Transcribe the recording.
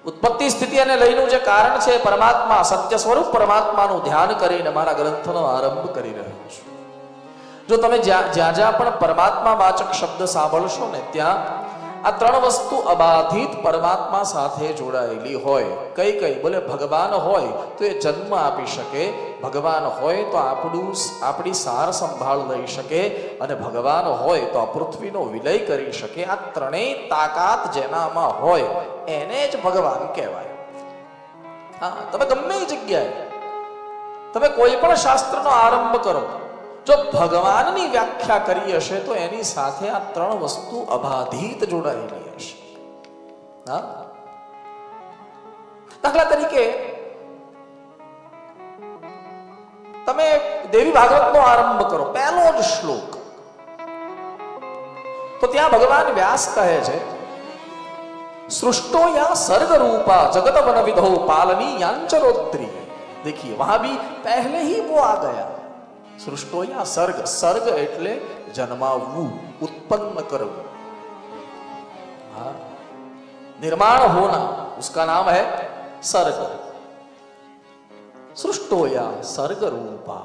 ઉત્પત્તિ સ્થિતિ અને લયનું જે કારણ છે પરમાત્મા, સત્ય સ્વરૂપ પરમાત્માનું ધ્યાન કરીને મારા ગ્રંથનો આરંભ કરી રહ્યો છું. જો તમે જ્યાં જ્યાં પણ પરમાત્મા વાચક શબ્દ સાંભળશો ને ત્યાં આ ત્રણ વસ્તુ અબાધિત પરમાત્મા સાથે જોડાયેલી હોય. કઈ કઈ? બોલે ભગવાન હોય તો એ જન્મ આપી શકે, ભગવાન હોય તો આપણી સાર સંભાળ લઈ શકે, અને ભગવાન હોય તો આ પૃથ્વીનો વિલય કરી શકે. આ ત્રણેય તાકાત જેનામાં હોય એને જ ભગવાન કહેવાય. હા, તમે ગમે એ જગ્યાએ તમે કોઈ પણ શાસ્ત્રનો આરંભ કરો, જો ભગવાનની વ્યાખ્યા કરી હશે તો એની સાથે આ ત્રણ વસ્તુ અબાધિત જોડાયેલી હશે. હા, દાખલા તરીકે તમે દેવી ભાગવતનો આરંભ કરો, પહેલો જ શ્લોક, તો ત્યાં ભગવાન વ્યાસ કહે છે, सृष्टो या सर्ग रूपा जगत वन विधो पालनी यांचरोत्री. देखिए वहां भी पहले ही वो आ गया, सृष्टो या सर्ग. सर्ग એટલે જન્માવવું, ઉત્પન્ન કરવું. हाँ, निर्माण होना, उसका नाम है सर्ग. सृष्टो या सर्ग रूपा.